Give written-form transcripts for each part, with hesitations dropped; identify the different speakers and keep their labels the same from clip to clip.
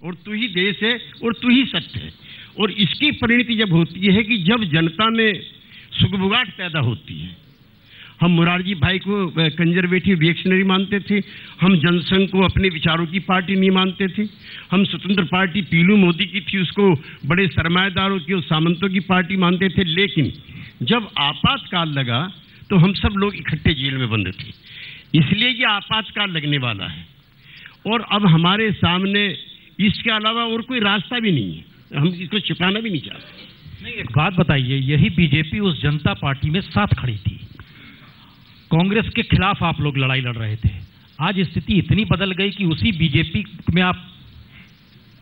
Speaker 1: और तू ही देश है और तू ही सत्य है। और इसकी परिणति जब होती है कि जब जनता में सुगबुगाहट पैदा होती है। हम मुरारजी भाई को कंजर्वेटिव रिएक्शनरी मानते थे, हम जनसंघ को अपने विचारों की पार्टी नहीं मानते थे, हम स्वतंत्र पार्टी पीलू मोदी की थी उसको बड़े सरमाएदारों की और सामंतों की पार्टी मानते थे। लेकिन जब आपातकाल लगा तो हम सब लोग इकट्ठे जेल में बंद थे, इसलिए ये आपातकाल लगने वाला है। और अब हमारे सामने इसके अलावा और कोई रास्ता भी नहीं है, हम इसको छिपाना भी नहीं चाहते।
Speaker 2: नहीं, एक बात बताइए, यही बीजेपी उस जनता पार्टी में साथ खड़ी थी, कांग्रेस के खिलाफ आप लोग लड़ाई लड़ रहे थे। आज स्थिति इतनी बदल गई कि उसी बीजेपी में आप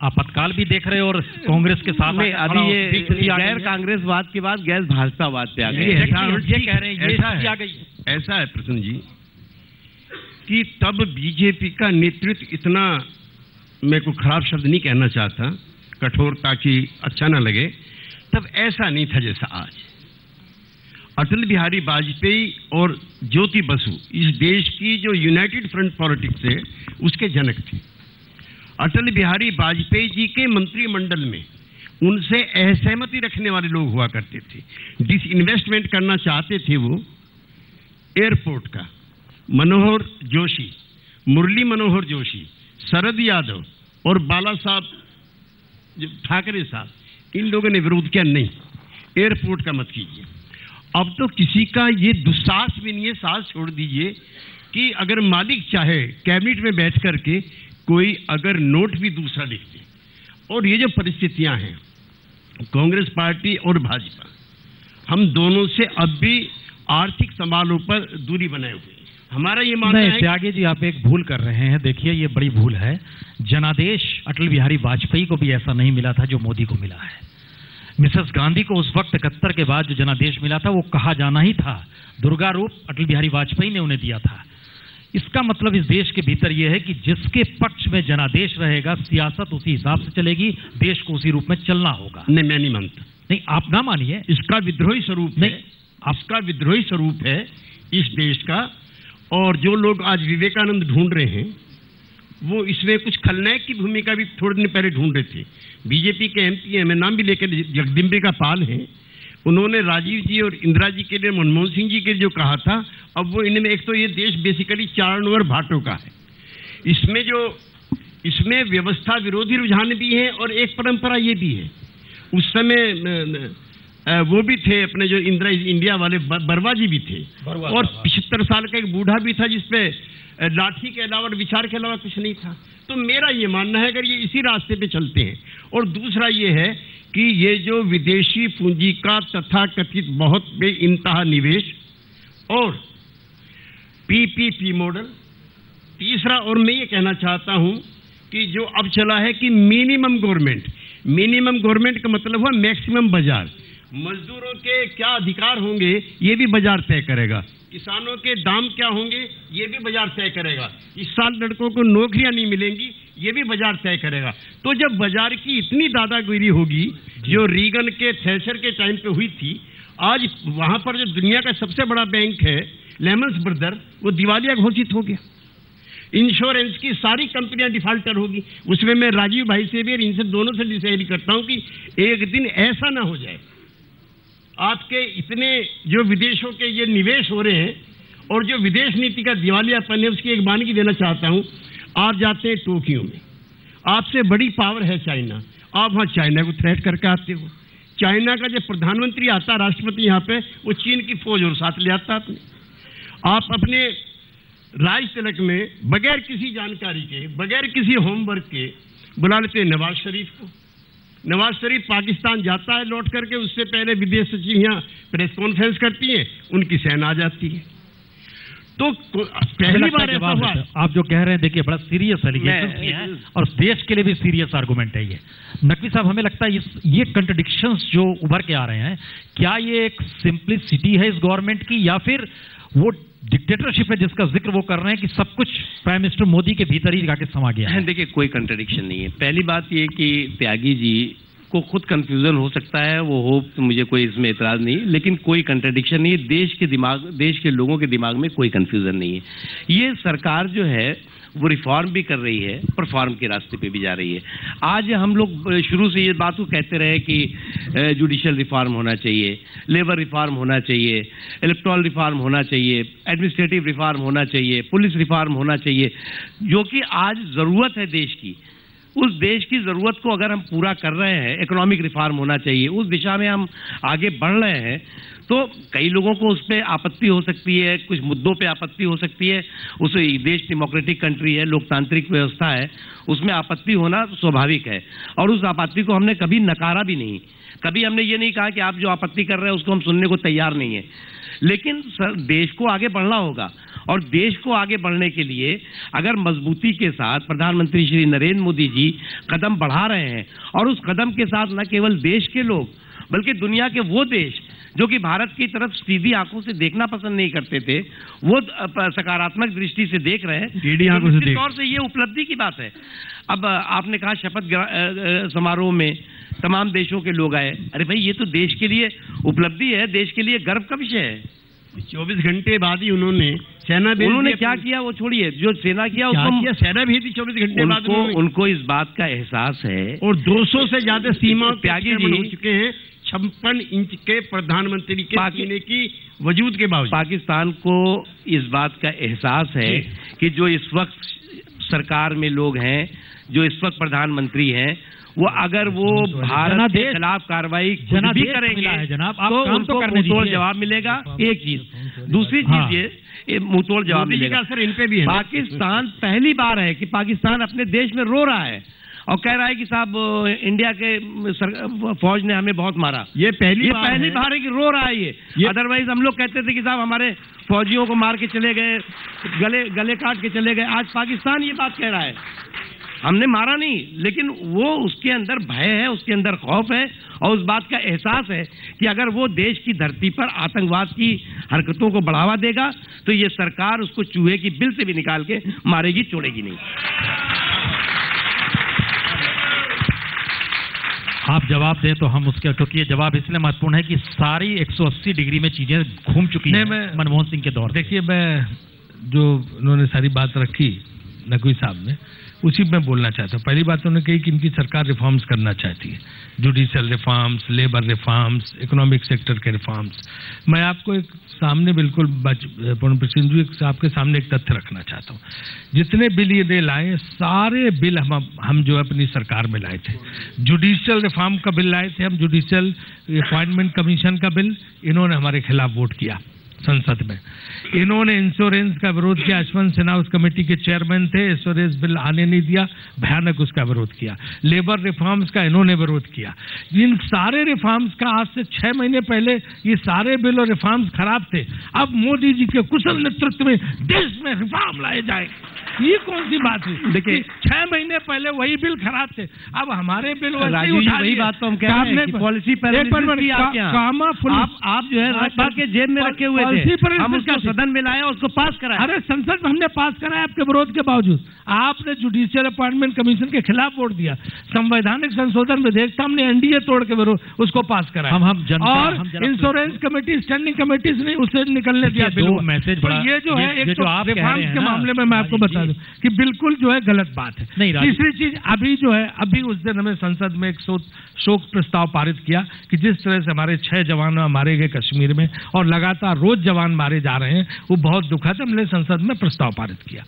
Speaker 2: आपातकाल भी देख रहे हो और कांग्रेस के साथ
Speaker 3: अभी ये गैर कांग्रेसवाद के बाद गैर भाजपावाद पे आ गई।
Speaker 2: ये कह रहे हैं
Speaker 1: ऐसा है प्रसन्न जी कि तब बीजेपी का नेतृत्व इतना, मैं को खराब शब्द नहीं कहना चाहता, कठोर ताकि अच्छा ना लगे, तब ऐसा नहीं था जैसा आज। अटल बिहारी वाजपेयी और ज्योति बसु इस देश की जो यूनाइटेड फ्रंट पॉलिटिक्स है उसके जनक थे। अटल बिहारी वाजपेयी जी के मंत्रिमंडल में उनसे असहमति रखने वाले लोग हुआ करते थे, डिसइन्वेस्टमेंट करना चाहते थे वो एयरपोर्ट का। मनोहर जोशी, मुरली मनोहर जोशी, शरद यादव और बाला साहब ठाकरे साहब, इन लोगों ने विरोध किया, नहीं एयरपोर्ट का मत कीजिए। अब तो किसी का ये दुस्साहस भी नहीं है, साहस छोड़ दीजिए कि अगर मालिक चाहे कैबिनेट में बैठ करके कोई अगर नोट भी दूसरा लिख दे। और ये जो परिस्थितियां हैं, कांग्रेस पार्टी और भाजपा, हम दोनों से अब भी आर्थिक सवालों पर दूरी बनाए हुए हैं। हमारा ये मानना है।
Speaker 2: त्यागी जी, आप एक भूल कर रहे हैं, देखिए ये बड़ी भूल है। जनादेश अटल बिहारी वाजपेयी को भी ऐसा नहीं मिला था जो मोदी को मिला है। मिसेस गांधी को उस वक्त 71 के बाद जो जनादेश मिला था वो कहा जाना ही था, दुर्गा रूप अटल बिहारी वाजपेयी ने उन्हें दिया था। इसका मतलब इस देश के भीतर यह है कि जिसके पक्ष में जनादेश रहेगा, सियासत उसी हिसाब से चलेगी, देश को उसी रूप में चलना होगा।
Speaker 1: नहीं, मैं नहीं मानता।
Speaker 2: नहीं, आप ना मानिए,
Speaker 1: इसका विद्रोही स्वरूप नहीं, आपका विद्रोही स्वरूप है इस देश का। और जो लोग आज विवेकानंद ढूंढ रहे हैं वो इसमें कुछ खलनायक की भूमिका भी थोड़े दिन पहले ढूंढ रहे थे। बीजेपी के एमपी हैं, मैं नाम भी लेकर, जगदम्बिका पाल हैं, उन्होंने राजीव जी और इंदिरा जी के लिए, मनमोहन सिंह जी के लिए जो कहा था, अब वो इनमें एक तो ये देश बेसिकली चारण और भाटों का है, इसमें व्यवस्था विरोधी रुझान भी है और एक परंपरा ये भी है। उस समय वो भी थे अपने जो इंडिया वाले बरवा जी भी थे, और 75 साल का एक बूढ़ा भी था जिसपे लाठी के अलावा और विचार के अलावा कुछ नहीं था। तो मेरा ये मानना है अगर ये इसी रास्ते पे चलते हैं। और दूसरा ये है कि ये जो विदेशी पूंजी का तथाकथित बहुत बेइंतहा निवेश और पीपीपी मॉडल, तीसरा और मैं ये कहना चाहता हूं कि जो अब चला है कि मिनिमम गवर्नमेंट का मतलब हुआ मैक्सिमम बाजार। मजदूरों के क्या अधिकार होंगे ये भी बाजार तय करेगा, किसानों के दाम क्या होंगे ये भी बाजार तय करेगा, इस साल लड़कों को नौकरियां नहीं मिलेंगी ये भी बाजार तय करेगा। तो जब बाजार की इतनी दादागिरी होगी जो रीगन के, थैचर के टाइम पे हुई थी, आज वहां पर जो दुनिया का सबसे बड़ा बैंक है लेमन्स ब्रदर, वो दिवालिया घोषित हो गया। इंश्योरेंस की सारी कंपनियां डिफाल्टर होगी। उसमें मैं राजीव भाई से भी और इनसे दोनों से डिसाइड करता हूं कि एक दिन ऐसा ना हो जाए आपके इतने जो विदेशों के ये निवेश हो रहे हैं और जो विदेश नीति का दिवालियापन है, उसकी एक मानगी देना चाहता हूं। आप जाते हैं टोक्यो में, आपसे बड़ी पावर है चाइना, आप वहां चाइना को थ्रेट करके आते हो। चाइना का जब प्रधानमंत्री आता, राष्ट्रपति यहाँ पे, वो चीन की फौज और साथ ले आता अपने। आप अपने राज तिलक में बगैर किसी जानकारी के, बगैर किसी होमवर्क के बुला लेते हैं नवाज शरीफ को। नवाज शरीफ पाकिस्तान जाता है लौट करके, उससे पहले विदेश सचिव यहाँ प्रेस कॉन्फ्रेंस करती है, उनकी सेना आ जाती है। तो पहली बार ऐसा हुआ।
Speaker 2: आप जो कह रहे हैं देखिए बड़ा सीरियस एलिगेशन है और देश के लिए भी सीरियस आर्गुमेंट है ये। नकवी साहब, हमें लगता है ये कंट्रडिक्शंस जो उभर के आ रहे हैं, क्या ये एक सिंपलिसिटी है इस गवर्नमेंट की या फिर वो डिक्टेटरशिप है जिसका जिक्र वो कर रहे हैं कि सब कुछ प्राइम मिनिस्टर मोदी के भीतर ही जाके समा गया है?
Speaker 3: देखिए, कोई कंट्रडिक्शन नहीं है। पहली बात ये कि त्यागी जी आपको खुद कंफ्यूजन हो सकता है, वो हो तो मुझे कोई इसमें एतराज नहीं, लेकिन कोई कंट्राडिक्शन नहीं है। देश के लोगों के दिमाग में कोई कंफ्यूजन नहीं है। ये सरकार जो है वो रिफॉर्म भी कर रही है, परफॉर्म के रास्ते पे भी जा रही है। आज हम लोग शुरू से ये बात को कहते रहे कि जुडिशियल रिफॉर्म होना चाहिए, लेबर रिफॉर्म होना चाहिए, इलेक्टोरल रिफॉर्म होना चाहिए, एडमिनिस्ट्रेटिव रिफॉर्म होना चाहिए, पुलिस रिफॉर्म होना चाहिए, जो कि आज ज़रूरत है देश की। उस देश की ज़रूरत को अगर हम पूरा कर रहे हैं, इकोनॉमिक रिफॉर्म होना चाहिए, उस दिशा में हम आगे बढ़ रहे हैं, तो कई लोगों को उस पर आपत्ति हो सकती है, कुछ मुद्दों पे आपत्ति हो सकती है। उस देश डेमोक्रेटिक कंट्री है, लोकतांत्रिक व्यवस्था है, उसमें आपत्ति होना स्वाभाविक है और उस आपत्ति को हमने कभी नकारा भी नहीं। कभी हमने ये नहीं कहा कि आप जो आपत्ति कर रहे हैं उसको हम सुनने को तैयार नहीं है, लेकिन देश को आगे बढ़ना होगा और देश को आगे बढ़ने के लिए अगर मजबूती के साथ प्रधानमंत्री श्री नरेंद्र मोदी जी कदम बढ़ा रहे हैं और उस कदम के साथ न केवल देश के लोग बल्कि दुनिया के वो देश जो कि भारत की तरफ सीधी आंखों से देखना पसंद नहीं करते थे, वो सकारात्मक दृष्टि से देख रहे हैं। निश्चित तौर से ये उपलब्धि की बात है। अब आपने कहा शपथ समारोह में तमाम देशों के लोग आए। अरे भाई, ये तो देश के लिए उपलब्धि है, देश के लिए गर्व का विषय है।
Speaker 1: 24 घंटे बाद ही उन्होंने
Speaker 3: क्या किया वो छोड़िए, जो सेना किया उसको
Speaker 1: सेना भेजी 24 घंटे बाद।
Speaker 3: उनको इस बात का एहसास है
Speaker 1: और 200 से ज्यादा सीमा त्यागी जी हो चुके हैं 56 इंच के प्रधानमंत्री के सीने की वजूद के बावजूद।
Speaker 3: पाकिस्तान को इस बात का एहसास है कि जो इस वक्त सरकार में लोग हैं, जो इस वक्त प्रधानमंत्री हैं, वो अगर वो भारत के खिलाफ कार्रवाई भी करेंगे तो उनको मुंहतोड़ जवाब मिलेगा। एक चीज, दूसरी चीज ये मुंहतोड़ जवाब मिलेगा।
Speaker 1: असर इन पे भी है।
Speaker 3: पाकिस्तान पहली बार है कि पाकिस्तान अपने देश में रो रहा है और कह रहा है कि साहब इंडिया के फौज ने हमें बहुत मारा।
Speaker 1: ये पहली
Speaker 3: बार है कि रो रहा है ये। अदरवाइज हम लोग कहते थे कि साहब हमारे फौजियों को मार के चले गए, गले काट के चले गए। आज पाकिस्तान ये बात कह रहा है, हमने मारा नहीं, लेकिन वो उसके अंदर भय है, उसके अंदर खौफ है और उस बात का एहसास है कि अगर वो देश की धरती पर आतंकवाद की हरकतों को बढ़ावा देगा तो ये सरकार उसको चूहे की बिल से भी निकाल के मारेगी, छोड़ेगी नहीं।
Speaker 2: आप जवाब दें तो हम उसके, क्योंकि ये जवाब इसलिए महत्वपूर्ण है कि सारी 180 डिग्री में चीजें घूम चुकी हैं मनमोहन सिंह के दौर।
Speaker 4: देखिए, मैं जो उन्होंने सारी बात रखी नकवी साहब ने, उसी में बोलना चाहता हूँ। पहली बात उन्होंने कही कि इनकी सरकार रिफॉर्म्स करना चाहती है, judicial reforms, labour reforms, economic sector के रिफॉर्म्स। मैं आपको एक सामने बिल्कुल प्रसिंह जी आपके सामने एक तथ्य रखना चाहता हूँ। जितने बिल ये लाए, सारे बिल हम जो अपनी सरकार में लाए थे। जुडिशियल रिफॉर्म का बिल लाए थे हम, जुडिशियल अपॉइंटमेंट कमीशन का बिल, इन्होंने हमारे खिलाफ वोट किया संसद में। इन्होंने इंश्योरेंस का विरोध किया, यशवंत सिन्हा उस कमेटी के चेयरमैन थे, इंश्योरेंस बिल आने नहीं दिया, भयानक उसका विरोध किया। लेबर रिफॉर्म्स का इन्होंने विरोध किया। इन सारे रिफॉर्म्स का आज से 6 महीने पहले ये सारे बिल और रिफॉर्म्स खराब थे। अब मोदी जी के कुशल नेतृत्व में देश में रिफॉर्म लाए जाए, ये कौन सी बात है? देखिए, 6 महीने पहले वही बिल खराब थे, अब हमारे बिल
Speaker 3: वही बात तो हम कह रहे हैं कि पॉलिसी आप जो है रखा के जेब में रखे हुए थे, हम उसको सदन में लाए और उसको पास कराया।
Speaker 4: अरे संसद में हमने पास कराया आपके विरोध के बावजूद। आपने जुडिशियल अपॉइंटमेंट कमीशन के खिलाफ वोट दिया, संवैधानिक संशोधन विधेयक था, हमने एनडीए तोड़ के विरोध उसको पास कराया। और इंश्योरेंस कमेटी, स्टैंडिंग कमेटी से नहीं उसे निकलने दिया बिल। ये जो है एक रिफॉर्म्स के मामले में मैं आपको बता दूं कि बिल्कुल जो है गलत बात है। तीसरी चीज, अभी जो है, अभी उस दिन हमें संसद में एक शोक प्रस्ताव पारित किया कि जिस तरह से हमारे 6 जवान मारे गए कश्मीर में और लगातार रोज जवान मारे जा रहे हैं, वो बहुत दुखद है। हमने संसद में प्रस्ताव पारित किया।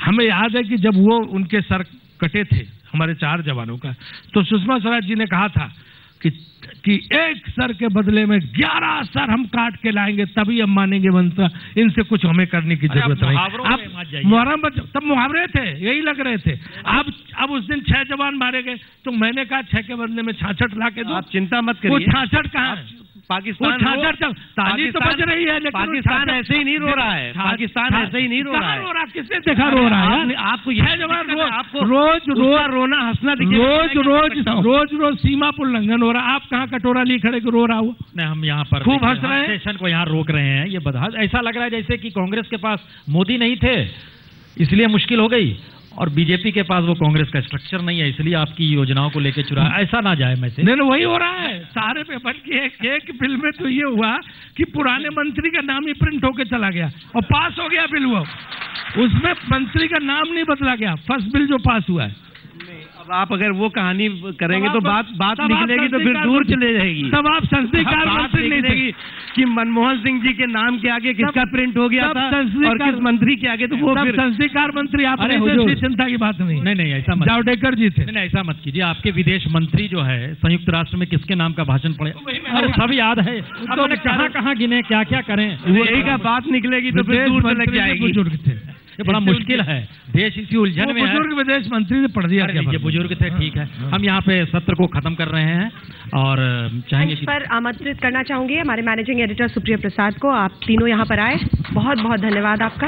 Speaker 4: हमें याद है कि जब वो उनके सर कटे थे हमारे 4 जवानों का, तो सुषमा स्वराज जी ने कहा था कि एक सर के बदले में 11 सर हम काट के लाएंगे, तभी हम मानेंगे बनता, इनसे कुछ हमें करने की जरूरत नहीं। अब मुहर्रम तब मुहावरे थे, यही लग रहे थे। अब उस दिन 6 जवान मारे गए, तो मैंने कहा 6 के बदले में 66 ला के दो।
Speaker 3: आप चिंता मत करिए,
Speaker 4: वो 66 कहाँ है?
Speaker 3: पाकिस्तान
Speaker 4: ताली तो बज रही है, लेकिन
Speaker 3: पाकिस्तान ऐसे ही नहीं रो रहा है। पाकिस्तान ऐसे ही नहीं रो रहा है।
Speaker 4: किसने देखा रो रहा है? आपको यह जवान रोज
Speaker 3: रोना हंसना
Speaker 4: रोज सीमा पर उल्लंघन हो रहा है। आप कहाँ कटोरा लिए खड़े रो रहा हुआ?
Speaker 2: नहीं, हम यहाँ पर
Speaker 4: खूब हंस रहे हैं,
Speaker 2: सेशन को यहाँ रोक रहे हैं। ये बता, ऐसा लग रहा है जैसे कि कांग्रेस के पास मोदी नहीं थे इसलिए मुश्किल हो गई और बीजेपी के पास वो कांग्रेस का स्ट्रक्चर नहीं है, इसलिए आपकी योजनाओं को लेकर चुरा, ऐसा ना जाए मैसेज।
Speaker 4: नहीं, वही हो रहा है सारे पेपर की। एक बिल में तो ये हुआ कि पुराने मंत्री का नाम ही प्रिंट होके चला गया और पास हो गया बिल, वो उसमें मंत्री का नाम नहीं बदला गया, फर्स्ट बिल जो पास हुआ है।
Speaker 3: अब आप अगर वो कहानी करेंगे तो बात निकलेगी तो फिर दूर चले जाएगी।
Speaker 4: तब आप संसदीय कार्य मंत्री नहीं थे
Speaker 3: कि मनमोहन सिंह जी के नाम के आगे किसका प्रिंट हो गया था और किस मंत्री के आगे, तो वो फिर
Speaker 4: संसदीय कार्य मंत्री आप चिंता की बात नहीं।
Speaker 2: नहीं ऐसा मत,
Speaker 4: जावड़ेकर जी थे।
Speaker 2: नहीं ऐसा मत कीजिए। आपके विदेश मंत्री जो है संयुक्त राष्ट्र में किसके नाम का भाषण पड़े, अरे सब याद है, कहाँ गिने क्या क्या करें,
Speaker 3: यही का बात निकलेगी तो फिर दूर लग जाएगी।
Speaker 4: बुजुर्ग थे,
Speaker 2: ये बड़ा मुश्किल है, देश इसी उलझन में है।
Speaker 4: बुजुर्ग विदेश मंत्री ने पढ़ दिया,
Speaker 2: बुजुर्ग थे, ठीक है। हम यहाँ पे सत्र को खत्म कर रहे हैं और चाहेंगे
Speaker 5: इस पर आमंत्रित करना चाहूंगी हमारे मैनेजिंग एडिटर सुप्रिया प्रसाद को। आप तीनों यहाँ पर आए, बहुत बहुत धन्यवाद आपका।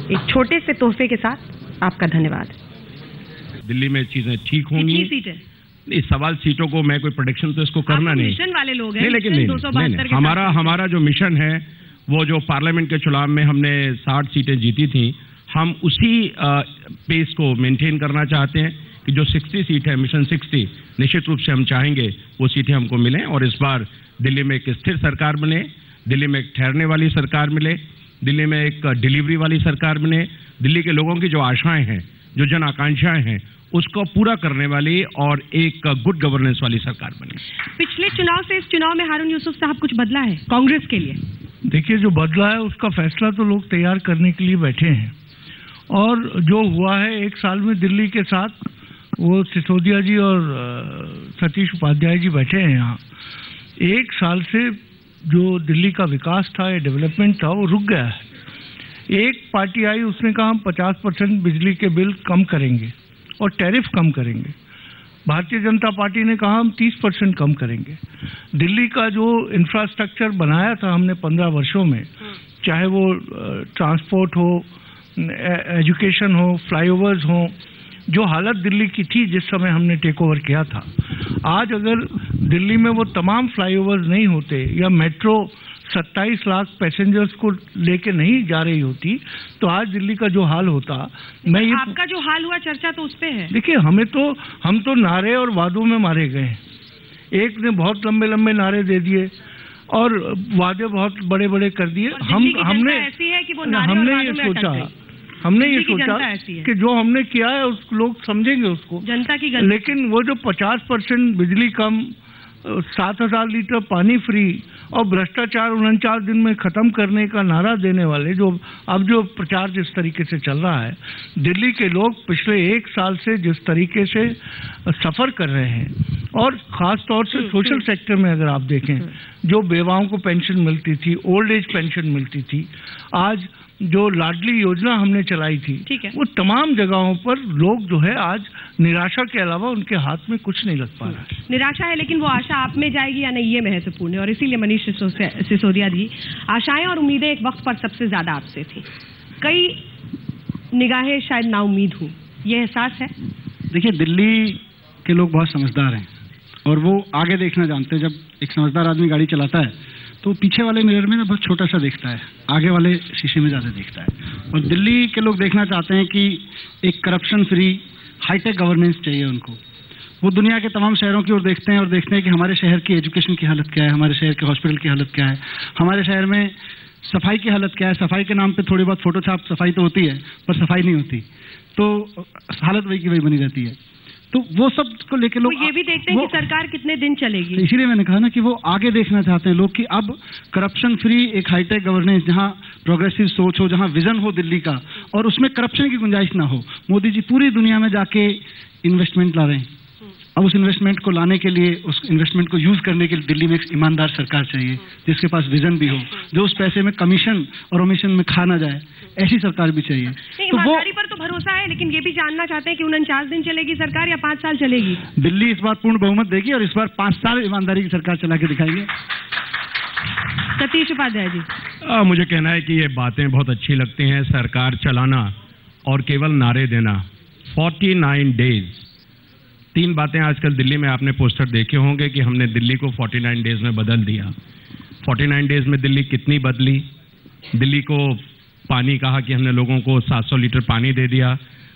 Speaker 5: एक छोटे से तोहफे के साथ आपका धन्यवाद।
Speaker 1: दिल्ली में चीजें ठीक होंगी।
Speaker 5: कितनी सीटें?
Speaker 1: इस सवाल सीटों को मैं कोई प्रोडिक्शन तो इसको करना नहीं,
Speaker 5: मिशन वाले लोग हैं,
Speaker 1: लेकिन नहीं, हमारा जो मिशन है वो जो पार्लियामेंट के चुनाव में हमने 60 सीटें जीती थी, हम उसी पेस को मेंटेन करना चाहते हैं कि जो 60 सीट है, मिशन 60, निश्चित रूप से हम चाहेंगे वो सीटें हमको मिलें और इस बार दिल्ली में एक स्थिर सरकार बने, दिल्ली में एक ठहरने वाली सरकार मिले, दिल्ली में एक डिलीवरी वाली सरकार बने, दिल्ली के लोगों की जो आशाएं हैं, जो जन आकांक्षाएं हैं, उसको पूरा करने वाली और एक गुड गवर्नेंस वाली सरकार बने।
Speaker 5: पिछले चुनाव से इस चुनाव में हारून यूसुफ साहब कुछ बदला है कांग्रेस के लिए?
Speaker 4: देखिए, जो बदला है उसका फैसला तो लोग तैयार करने के लिए बैठे हैं और जो हुआ है एक साल में दिल्ली के साथ, वो सिसोदिया जी और सतीश उपाध्याय जी बैठे हैं यहाँ। एक साल से जो दिल्ली का विकास था या डेवलपमेंट था वो रुक गया है। एक पार्टी आई, उसने कहा हम 50% बिजली के बिल कम करेंगे और टैरिफ कम करेंगे। भारतीय जनता पार्टी ने कहा हम 30% कम करेंगे। दिल्ली का जो इंफ्रास्ट्रक्चर बनाया था हमने 15 वर्षों में, चाहे वो ट्रांसपोर्ट हो, एजुकेशन हो, फ्लाईओवर्स हो, जो हालत दिल्ली की थी जिस समय हमने टेक ओवर किया था, आज अगर दिल्ली में वो तमाम फ्लाईओवर्स नहीं होते या मेट्रो 27 लाख पैसेंजर्स को लेके नहीं जा रही होती तो आज दिल्ली का जो हाल होता। मैं ये
Speaker 5: आपका जो हाल हुआ चर्चा तो उस पे है।
Speaker 4: देखिए, हम तो नारे और वादों में मारे गए। एक ने बहुत लंबे लंबे नारे दे दिए और वादे बहुत बड़े बड़े कर दिए। हमने ये सोचा कि जो हमने किया है उस लोग समझेंगे उसको,
Speaker 5: जनता की
Speaker 4: गलती। लेकिन वो जो 50% बिजली कम, 7,000 लीटर पानी फ्री और भ्रष्टाचार 49 दिन में खत्म करने का नारा देने वाले जो प्रचार जिस तरीके से चल रहा है, दिल्ली के लोग पिछले एक साल से जिस तरीके से सफर कर रहे हैं और खास तौर से सोशल सेक्टर में अगर आप देखें, जो बेवाओं को पेंशन मिलती थी, ओल्ड एज पेंशन मिलती थी, आज जो लाडली योजना हमने चलाई थी, वो तमाम जगहों पर लोग जो है आज निराशा के अलावा उनके हाथ में कुछ नहीं लग पा रहा है।
Speaker 5: निराशा है, लेकिन वो आशा आप में जाएगी या नहीं ये महत्वपूर्ण है और इसीलिए मनीष सिसोदिया जी, आशाएं और उम्मीदें एक वक्त पर सबसे ज्यादा आपसे थी, कई निगाहें शायद ना उम्मीद हुई, ये एहसास है?
Speaker 6: देखिए, दिल्ली के लोग बहुत समझदार हैं और वो आगे देखना जानते हैं। जब एक समझदार आदमी गाड़ी चलाता है तो पीछे वाले मिरर में ना बहुत छोटा सा दिखता है, आगे वाले शीशे में ज़्यादा दिखता है। और दिल्ली के लोग देखना चाहते हैं कि एक करप्शन फ्री हाईटेक गवर्नेंस चाहिए उनको। वो दुनिया के तमाम शहरों की ओर देखते हैं और देखते हैं कि हमारे शहर की एजुकेशन की हालत क्या है, हमारे शहर के हॉस्पिटल की हालत क्या है, हमारे शहर में सफाई की हालत क्या है। सफाई के नाम पे थोड़ी बहुत फोटो छाप सफाई तो होती है पर सफाई नहीं होती, तो हालत वही की वही बनी रहती है। तो वो सब को लेके लोग
Speaker 5: ये भी देखते हैं कि सरकार कितने दिन चलेगी।
Speaker 6: इसीलिए मैंने कहा ना कि वो आगे देखना चाहते हैं लोग कि अब करप्शन फ्री एक हाईटेक गवर्नेंस, जहां प्रोग्रेसिव सोच हो, जहां विजन हो दिल्ली का और उसमें करप्शन की गुंजाइश ना हो। मोदी जी पूरी दुनिया में जाके इन्वेस्टमेंट ला रहे हैं। अब उस इन्वेस्टमेंट को लाने के लिए, उस इन्वेस्टमेंट को यूज करने के लिए दिल्ली में एक ईमानदार सरकार चाहिए जिसके पास विजन भी हो, जो उस पैसे में कमीशन और ओमिशन में खा ना जाए, ऐसी सरकार भी चाहिए।
Speaker 5: तो ईमानदारी पर तो भरोसा है, लेकिन ये भी जानना चाहते हैं कि 49 दिन चलेगी सरकार या 5 साल चलेगी?
Speaker 6: दिल्ली इस बार पूर्ण बहुमत देगी और इस बार 5 साल ईमानदारी की सरकार चला के दिखाएंगे।
Speaker 5: सतीश उपाध्याय जी,
Speaker 1: मुझे कहना है कि ये बातें बहुत अच्छी लगती हैं, सरकार चलाना और केवल नारे देना। 49 डेज, 3 बातें आजकल दिल्ली में आपने पोस्टर देखे होंगे कि हमने दिल्ली को 49 डेज में बदल दिया। 49 डेज में दिल्ली कितनी बदली? दिल्ली को पानी कहा कि हमने लोगों को 700 लीटर पानी दे दिया।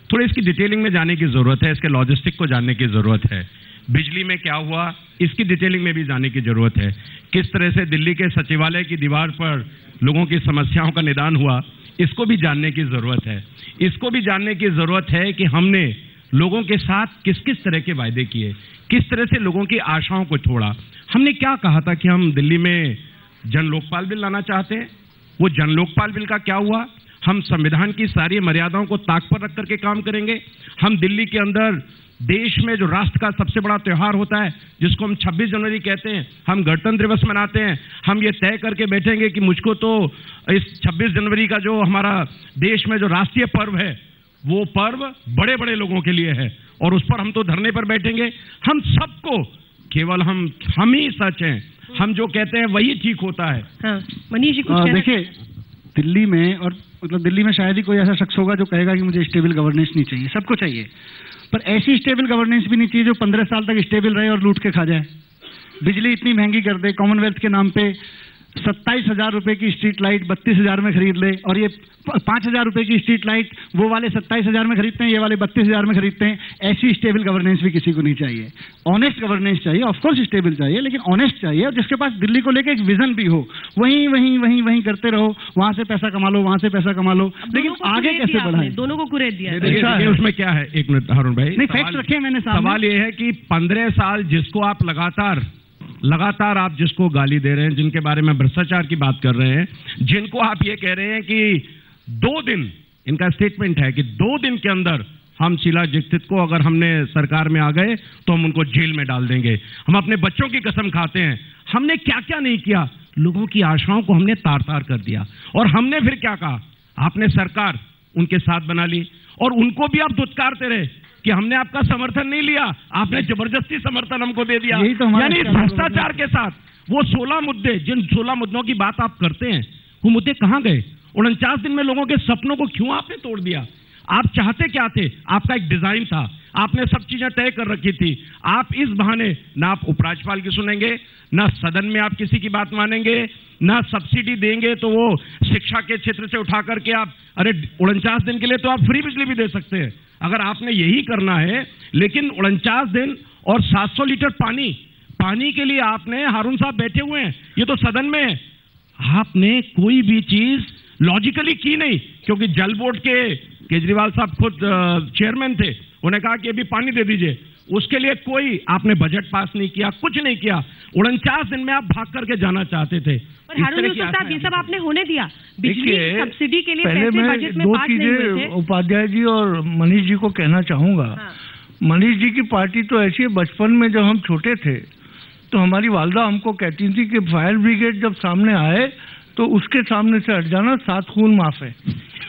Speaker 1: थोड़ी इसकी डिटेलिंग में जाने की ज़रूरत है, इसके लॉजिस्टिक को जानने की ज़रूरत है। बिजली में क्या हुआ इसकी डिटेलिंग में भी जाने की ज़रूरत है। किस तरह से दिल्ली के सचिवालय की दीवार पर लोगों की समस्याओं का निदान हुआ, इसको भी जानने की ज़रूरत है। इसको भी जानने की ज़रूरत है कि हमने लोगों के साथ किस किस तरह के वायदे किए, किस तरह से लोगों की आशाओं को छोड़ा। हमने क्या कहा था कि हम दिल्ली में जन लोकपाल बिल लाना चाहते हैं, वो जन लोकपाल बिल का क्या हुआ? हम संविधान की सारी मर्यादाओं को ताक पर रख करके काम करेंगे। हम दिल्ली के अंदर देश में जो राष्ट्र का सबसे बड़ा त्यौहार होता है जिसको हम 26 जनवरी कहते हैं, हम गणतंत्र दिवस मनाते हैं, हम ये तय करके बैठेंगे कि मुझको तो इस 26 जनवरी का जो हमारा देश में जो राष्ट्रीय पर्व है वो पर्व बड़े बड़े लोगों के लिए है और उस पर हम तो धरने पर बैठेंगे। हम सबको केवल हम ही सच हैं, हम जो कहते हैं वही ठीक होता है।
Speaker 5: हाँ, मनीष जी कुछ
Speaker 6: देखिए, दिल्ली में और मतलब दिल्ली में शायद ही कोई ऐसा शख्स होगा जो कहेगा कि मुझे स्टेबल गवर्नेंस नहीं चाहिए। सबको चाहिए, पर ऐसी स्टेबल गवर्नेंस भी नहीं चाहिए जो 15 साल तक स्टेबल रहे और लूट के खा जाए। बिजली इतनी महंगी कर दे, कॉमनवेल्थ के नाम पे 27,000 रुपए की स्ट्रीट लाइट 32,000 में खरीद ले, और ये 5,000 रुपए की स्ट्रीट लाइट वो वाले 27,000 में खरीदते हैं, ये वाले 32,000 में खरीदते हैं। ऐसी स्टेबल गवर्नेंस भी किसी को नहीं चाहिए। ऑनेस्ट गवर्नेंस चाहिए, ऑफकोर्स स्टेबल चाहिए, लेकिन ऑनेस्ट चाहिए, और जिसके पास दिल्ली को लेकर एक विजन भी हो। वहीं वहीं वहीं वहीं करते रहो, वहां से पैसा कमा लो, वहां से पैसा कमा लो, लेकिन आगे कैसे बढ़ाएं?
Speaker 5: दोनों को कुरेद दिया।
Speaker 1: उसमें क्या है, एक मिनट हारून भाई,
Speaker 6: नहीं फैक्ट रखे मैंने सामने।
Speaker 1: सवाल ये है कि 15 साल जिसको आप लगातार आप जिसको गाली दे रहे हैं, जिनके बारे में भ्रष्टाचार की बात कर रहे हैं, जिनको आप ये कह रहे हैं कि 2 दिन, इनका स्टेटमेंट है कि 2 दिन के अंदर हम शीला दीक्षित को अगर हमने सरकार में आ गए तो हम उनको जेल में डाल देंगे। हम अपने बच्चों की कसम खाते हैं। हमने क्या क्या नहीं किया, लोगों की आशाओं को हमने तार तार कर दिया। और हमने फिर क्या कहा, आपने सरकार उनके साथ बना ली और उनको भी आप दुत्कारते रहे कि हमने आपका समर्थन नहीं लिया, आपने जबरदस्ती समर्थन हमको दे दिया। यानी भ्रष्टाचार के साथ वो 16 मुद्दे, जिन 16 मुद्दों की बात आप करते हैं, वो मुद्दे कहां गए? 49 दिन में लोगों के सपनों को क्यों आपने तोड़ दिया? आप चाहते क्या थे? आपका एक डिजाइन था, आपने सब चीजें तय कर रखी थी। आप इस बहाने ना आप उपराज्यपाल की सुनेंगे, ना सदन में आप किसी की बात मानेंगे, ना सब्सिडी देंगे तो वो शिक्षा के क्षेत्र से उठा करके आप, अरे 49 दिन के लिए तो आप फ्री बिजली भी दे सकते हैं अगर आपने यही करना है। लेकिन 49 दिन और 700 लीटर पानी के लिए आपने, हारून साहब बैठे हुए हैं, ये तो सदन में है, आपने कोई भी चीज लॉजिकली की नहीं। क्योंकि जल बोर्ड के केजरीवाल साहब खुद चेयरमैन थे, उन्हें कहा कि अभी पानी दे दीजिए, उसके लिए कोई आपने बजट पास नहीं किया, कुछ नहीं किया। 49 दिन में आप भाग करके जाना चाहते थे।
Speaker 5: और हारून साहब ये सब आपने होने दिया। बिजली सब्सिडी के लिए पैसे बजट में पास नहीं हुए थे।
Speaker 4: उपाध्याय जी और मनीष जी को कहना चाहूंगा, हाँ। मनीष जी की पार्टी तो ऐसी है, बचपन में जब हम छोटे थे तो हमारी वालदा हमको कहती थी कि फायर ब्रिगेड जब सामने आए तो उसके सामने से हट जाना, 7 खून माफ है।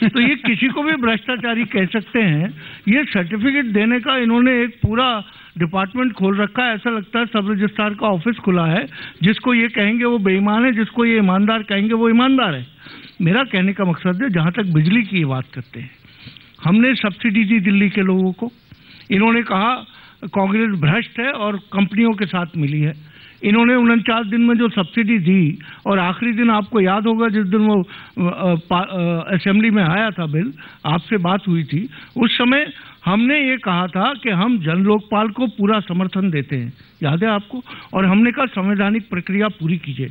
Speaker 4: तो ये किसी को भी भ्रष्टाचारी कह सकते हैं। ये सर्टिफिकेट देने का इन्होंने एक पूरा डिपार्टमेंट खोल रखा है। ऐसा लगता है सब रजिस्ट्रार का ऑफिस खुला है। जिसको ये कहेंगे वो बेईमान है, जिसको ये ईमानदार कहेंगे वो ईमानदार है। मेरा कहने का मकसद है, जहां तक बिजली की बात करते हैं, हमने सब्सिडी दी दिल्ली के लोगों को। इन्होंने कहा कांग्रेस भ्रष्ट है और कंपनियों के साथ मिली है। इन्होंने 49 दिन में जो सब्सिडी दी, और आखिरी दिन आपको याद होगा जिस दिन वो असेंबली में आया था बिल, आपसे बात हुई थी, उस समय हमने ये कहा था कि हम जन लोकपाल को पूरा समर्थन देते हैं, याद है आपको? और हमने कहा संवैधानिक प्रक्रिया पूरी कीजिए।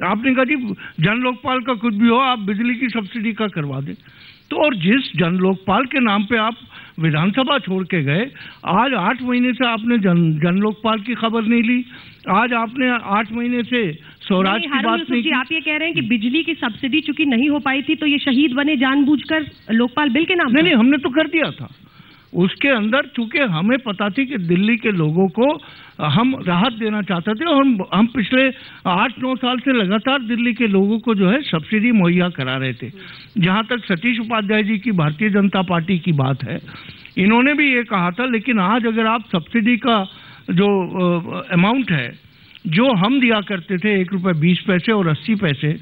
Speaker 4: आपने कहा जी जन लोकपाल का कुछ भी हो, आप बिजली की सब्सिडी का करवा दें। तो और जिस जन लोकपाल के नाम पे आप विधानसभा छोड़ के गए, आज 8 महीने से आपने जन लोकपाल की खबर नहीं ली। आज आपने 8 महीने से स्वराज की बात नहीं की।
Speaker 5: आप ये कह रहे हैं कि बिजली की सब्सिडी चूंकि नहीं हो पाई थी तो ये शहीद बने जानबूझकर लोकपाल बिल के नाम?
Speaker 4: नहीं, हमने तो कर दिया था उसके अंदर, चूंकि हमें पता थी कि दिल्ली के लोगों को हम राहत देना चाहते थे, और हम पिछले 8-9 साल से लगातार दिल्ली के लोगों को जो है सब्सिडी मुहैया करा रहे थे। जहां तक सतीश उपाध्याय जी की भारतीय जनता पार्टी की बात है, इन्होंने भी ये कहा था। लेकिन आज अगर आप सब्सिडी का जो अमाउंट है, जो हम दिया करते थे 1 रुपये 20 पैसे और 80 पैसे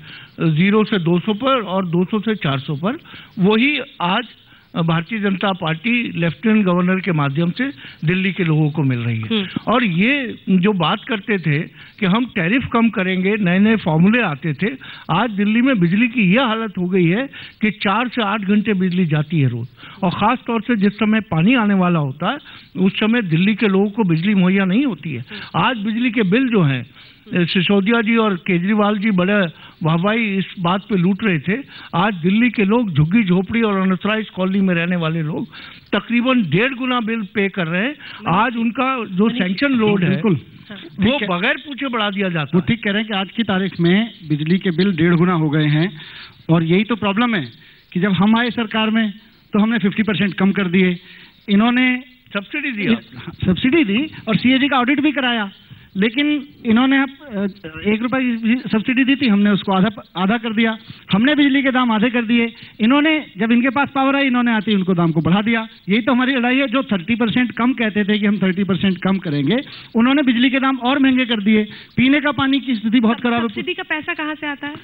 Speaker 4: 0 से 200 पर और 200 से 400 पर, वही आज Bharatiya Janata party lieutenant governor के माध्यम से दिल्ली के लोगों को मिल रही है। और ये जो बात करते थे कि हम टैरिफ कम करेंगे, नए नए फॉर्मूले आते थे, आज दिल्ली में बिजली की यह हालत हो गई है कि 4 से 8 घंटे बिजली जाती है रोज। और ख़ास तौर से जिस समय पानी आने वाला होता है उस समय दिल्ली के लोगों को बिजली मुहैया नहीं होती है। आज बिजली के बिल जो हैं, सिसोदिया जी और केजरीवाल जी बड़े वाहवाही इस बात पे लूट रहे थे। आज दिल्ली के लोग, झुग्गी झोपड़ी और अनथराइज्ड कॉलोनी में रहने वाले लोग तकरीबन 1.5 गुना बिल पे कर रहे हैं। आज उनका जो सैंक्शन लोड है वो बगैर पूछे बढ़ा दिया जाता है।
Speaker 6: वो ठीक कह रहे हैं कि आज की तारीख में बिजली के बिल 1.5 गुना हो गए हैं। और यही तो प्रॉब्लम है कि जब हम आए सरकार में तो हमने 50% कम कर दिए, इन्होंने सब्सिडी दी और सीएजी का ऑडिट भी कराया, लेकिन इन्होंने ₹1 सब्सिडी दी थी, हमने उसको आधा कर दिया। हमने बिजली के दाम आधे कर दिए, इन्होंने जब इनके पास पावर है इन्होंने आते ही उनको दाम को बढ़ा दिया। यही तो हमारी लड़ाई है। जो 30% कम कहते थे कि हम 30% कम करेंगे, उन्होंने बिजली के दाम और महंगे कर दिए। पीने का पानी की स्थिति बहुत खराब है।
Speaker 5: सब्सिडी का पैसा कहाँ से आता है?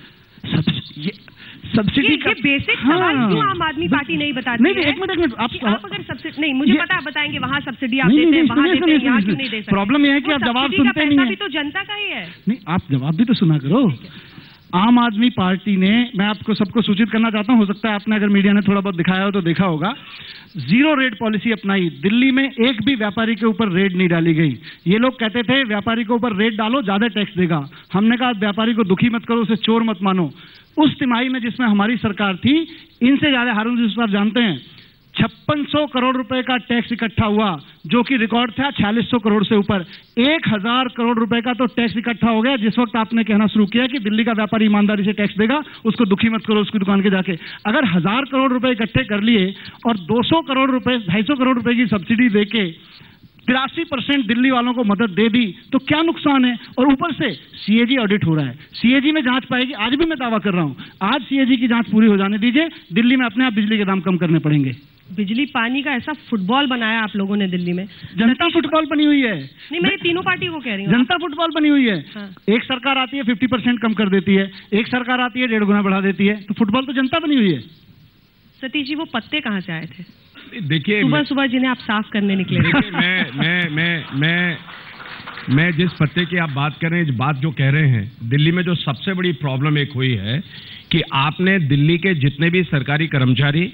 Speaker 6: सब्सिडी का
Speaker 5: बेसिक सवाल क्यों आम आदमी पार्टी नहीं बताती?
Speaker 6: नहीं, एक मिनट
Speaker 5: आप अगर सब्सिडी नहीं, मुझे पता है बताएंगे वहाँ सब्सिडी आप देते हैं, वहाँ देते हैं, यहाँ क्यों नहीं दे सकते?
Speaker 6: प्रॉब्लम यह है कि आप जवाब सुनते नहीं है।
Speaker 5: तो जनता का ही है।
Speaker 6: नहीं, आप जवाब भी तो सुना करो। आम आदमी पार्टी ने, मैं आपको सबको सूचित करना चाहता हूं, हो सकता है आपने अगर मीडिया ने थोड़ा बहुत दिखाया हो तो देखा होगा, 0 रेट पॉलिसी अपनाई। दिल्ली में एक भी व्यापारी के ऊपर रेट नहीं डाली गई। ये लोग कहते थे व्यापारी के ऊपर रेट डालो ज्यादा टैक्स देगा। हमने कहा व्यापारी को दुखी मत करो, उसे चोर मत मानो। उस तिमाही में जिसमें हमारी सरकार थी, इनसे ज्यादा हारून जी साहब जानते हैं, 5600 करोड़ रुपए का टैक्स इकट्ठा हुआ, जो कि रिकॉर्ड था 4600 करोड़ से ऊपर। 1000 करोड़ रुपए का तो टैक्स इकट्ठा हो गया। जिस वक्त आपने कहना शुरू किया कि दिल्ली का व्यापारी ईमानदारी से टैक्स देगा, उसको दुखी मत करो उसकी दुकान के जाके। अगर 1000 करोड़ रुपए इकट्ठे कर लिए और 200 करोड़ रुपए, 250 करोड़ रुपए की सब्सिडी देके 83% दिल्ली वालों को मदद दे दी तो क्या नुकसान है? और ऊपर से सीएजी ऑडिट हो रहा है, सीएजी में जांच पाएगी। आज भी मैं दावा कर रहा हूं, आज सीएजी की जांच पूरी हो जाने दीजिए, दिल्ली में अपने आप बिजली के दाम कम करने पड़ेंगे।
Speaker 5: बिजली पानी का ऐसा फुटबॉल बनाया आप लोगों ने दिल्ली में।
Speaker 6: जनता फुटबॉल बनी हुई है।
Speaker 5: नहीं, मैं तीनों पार्टी को कह रही हूँ,
Speaker 6: जनता फुटबॉल बनी हुई है।
Speaker 5: हाँ।
Speaker 6: एक सरकार आती है 50% कम कर देती है, एक सरकार आती है 1.5 गुना बढ़ा देती है, तो फुटबॉल तो जनता बनी हुई है।
Speaker 5: सतीश जी, वो पत्ते कहाँ से आए थे?
Speaker 1: देखिए,
Speaker 5: सुबह सुबह जिन्हें आप साफ करने निकले।
Speaker 1: मैं जिस पत्ते की आप बात कर रहे हैं, बात जो कह रहे हैं, दिल्ली में जो सबसे बड़ी प्रॉब्लम एक हुई है कि आपने दिल्ली के जितने भी सरकारी कर्मचारी,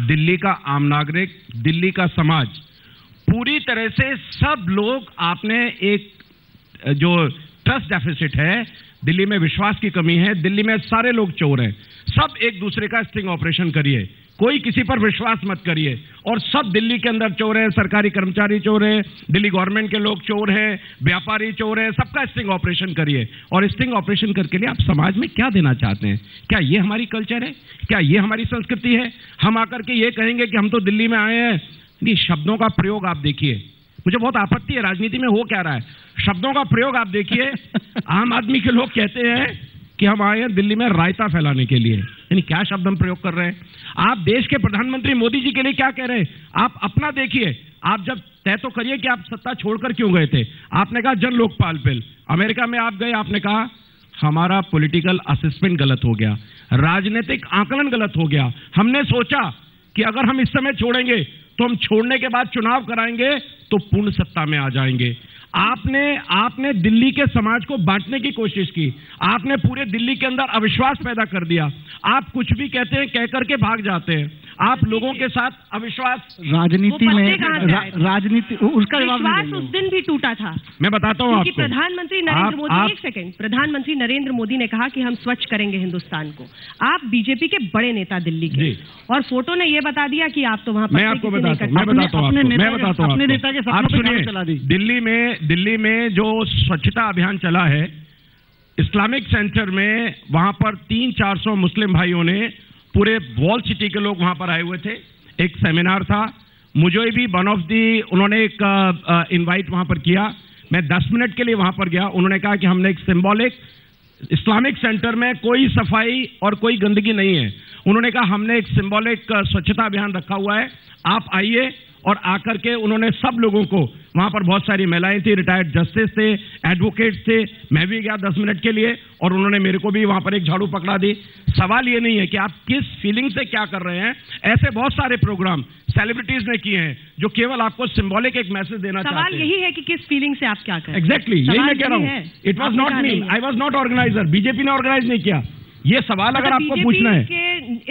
Speaker 1: दिल्ली का आम नागरिक, दिल्ली का समाज, पूरी तरह से सब लोग, आपने एक जो ट्रस्ट डेफिसिट है, दिल्ली में विश्वास की कमी है, दिल्ली में सारे लोग चोर हैं, सब एक दूसरे का स्टिंग ऑपरेशन करिए, कोई किसी पर विश्वास मत करिए। और सब दिल्ली के अंदर चोर हैं, सरकारी कर्मचारी चोर हैं, दिल्ली गवर्नमेंट के लोग चोर हैं, व्यापारी चोर हैं, सबका स्टिंग ऑपरेशन करिए। और स्टिंग ऑपरेशन करके लिए आप समाज में क्या देना चाहते हैं? क्या ये हमारी कल्चर है? क्या ये हमारी संस्कृति है? हम आकर के ये कहेंगे कि हम तो दिल्ली में आए हैं। नहीं, शब्दों का प्रयोग आप देखिए, मुझे बहुत आपत्ति है राजनीति में हो क्या रहा है। शब्दों का प्रयोग आप देखिए। आम आदमी के लोग कहते हैं कि हम आए हैं दिल्ली में रायता फैलाने के लिए, यानी क्या शब्द हम प्रयोग कर रहे हैं। आप देश के प्रधानमंत्री मोदी जी के लिए क्या कह रहे हैं? आप अपना देखिए। आप जब तय तो करिए कि आप सत्ता छोड़कर क्यों गए थे। आपने कहा जन लोकपाल बिल, अमेरिका में आप गए, आपने कहा हमारा पॉलिटिकल असेसमेंट गलत हो गया, राजनीतिक आकलन गलत हो गया। हमने सोचा कि अगर हम इस समय छोड़ेंगे तो हम छोड़ने के बाद चुनाव कराएंगे तो पूर्ण सत्ता में आ जाएंगे। आपने दिल्ली के समाज को बांटने की कोशिश की, आपने पूरे दिल्ली के अंदर अविश्वास पैदा कर दिया। आप कुछ भी कहते हैं, कह करके भाग जाते हैं। आप लोगों के साथ अविश्वास,
Speaker 6: राजनीति में राजनीति, उसका
Speaker 5: विश्वास उस दिन भी टूटा था।
Speaker 1: मैं बताता हूँ आपको।
Speaker 5: प्रधानमंत्री नरेंद्र मोदी, एक सेकंड, प्रधानमंत्री नरेंद्र मोदी ने कहा कि हम स्वच्छ करेंगे हिंदुस्तान को। आप बीजेपी के बड़े नेता दिल्ली के, और फोटो ने यह बता दिया कि आप तो वहां पर।
Speaker 1: मैं आपको बताता हूँ, अपने नेता के साथ चला दी। दिल्ली में जो स्वच्छता अभियान चला है, इस्लामिक सेंटर में, वहां पर 300-400 मुस्लिम भाइयों ने, पूरे वॉल सिटी के लोग वहां पर आए हुए थे। एक सेमिनार था, मुझे भी वन ऑफ दी, उन्होंने एक इनवाइट वहां पर किया। मैं 10 मिनट के लिए वहां पर गया। उन्होंने कहा कि हमने एक सिंबॉलिक, इस्लामिक सेंटर में कोई सफाई और कोई गंदगी नहीं है। उन्होंने कहा हमने एक सिंबॉलिक स्वच्छता अभियान रखा हुआ है, आप आइए और आकर के उन्होंने सब लोगों को, वहां पर बहुत सारी महिलाएं थी, रिटायर्ड जस्टिस थे, एडवोकेट्स थे, मैं भी गया 10 मिनट के लिए और उन्होंने मेरे को भी वहां पर एक झाड़ू पकड़ा दी। सवाल ये नहीं है कि आप किस फीलिंग से क्या कर रहे हैं, ऐसे बहुत सारे प्रोग्राम सेलिब्रिटीज ने किए हैं जो केवल आपको सिंबॉलिक एक मैसेज देना चाहते हैं।
Speaker 5: सवाल यही है कि किस फीलिंग से आप क्या कर रहे हैं।
Speaker 1: एग्जैक्टली, यही मैं कह रहा हूँ। It was not me, I was not organiser, BJP ने ऑर्गेनाइज नहीं किया। ये सवाल अगर आपको पूछना है,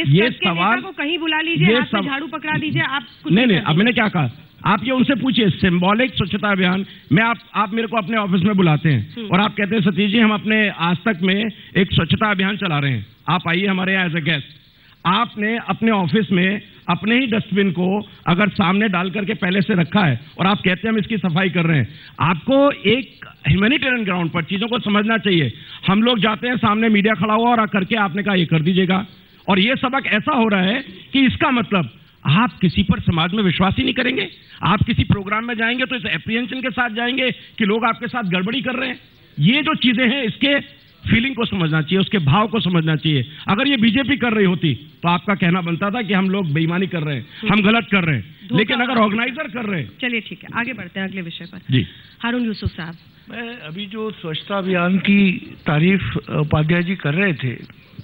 Speaker 1: ये सवाल
Speaker 5: को कहीं बुला लीजिए, हाथ में झाड़ू पकड़ा दीजिए, आप कुछ
Speaker 1: नहीं, अब मैंने क्या कहा, आप ये उनसे पूछिए सिंबॉलिक स्वच्छता अभियान में आप मेरे को अपने ऑफिस में बुलाते हैं और आप कहते हैं सतीश जी हम अपने आज तक में एक स्वच्छता अभियान चला रहे हैं, आप आइए हमारे यहाँ एज ए गेस्ट। आपने अपने ऑफिस में अपने ही डस्टबिन को अगर सामने डाल करके पहले से रखा है और आप कहते हैं हम इसकी सफाई कर रहे हैं, आपको एक ह्यूमैनिटेरियन ग्राउंड पर चीजों को समझना चाहिए। हम लोग जाते हैं, सामने मीडिया खड़ा हुआ और करके आपने कहा ये कर दीजिएगा, और ये सबक ऐसा हो रहा है कि इसका मतलब आप किसी पर समाज में विश्वास ही नहीं करेंगे। आप किसी प्रोग्राम में जाएंगे तो इस एप्रीहेंशन के साथ जाएंगे कि लोग आपके साथ गड़बड़ी कर रहे हैं। ये जो चीजें हैं इसके फीलिंग को समझना चाहिए, उसके भाव को समझना चाहिए। अगर ये बीजेपी कर रही होती तो आपका कहना बनता था कि हम लोग बेईमानी कर रहे हैं, हम गलत कर रहे हैं, लेकिन अगर ऑर्गेनाइजर कर रहे हैं।
Speaker 5: चलिए ठीक है, आगे बढ़ते हैं अगले विषय पर।
Speaker 1: जी
Speaker 5: हारून यूसुफ साहब,
Speaker 4: मैं अभी जो स्वच्छता अभियान की तारीफ उपाध्याय जी कर रहे थे,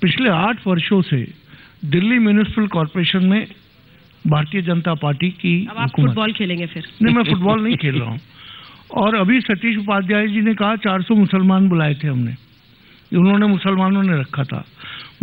Speaker 4: पिछले 8 वर्षों से दिल्ली म्यूनिसिपल कॉर्पोरेशन में भारतीय जनता पार्टी की।
Speaker 5: अब आप फुटबॉल खेलेंगे फिर?
Speaker 4: नहीं, मैं फुटबॉल नहीं खेल रहा हूँ। और अभी सतीश उपाध्याय जी ने कहा 400 मुसलमान बुलाए थे हमने, उन्होंने मुसलमानों ने रखा था।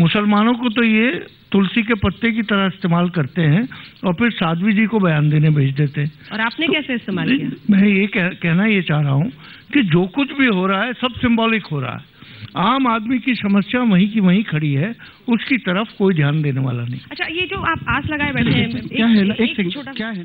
Speaker 4: मुसलमानों को तो ये तुलसी के पत्ते की तरह इस्तेमाल करते हैं और फिर साध्वी जी को बयान देने भेज देते हैं।
Speaker 5: और आपने कैसे इस्तेमाल किया?
Speaker 4: मैं ये कहना ये चाह रहा हूँ कि जो कुछ भी हो रहा है सब सिंबॉलिक हो रहा है। आम आदमी की समस्या वहीं की वहीं खड़ी है, उसकी तरफ कोई ध्यान देने वाला नहीं।
Speaker 5: अच्छा, ये जो आप आस लगाए बैठे हैं,
Speaker 6: क्या है ना, एक छोटा क्या है ना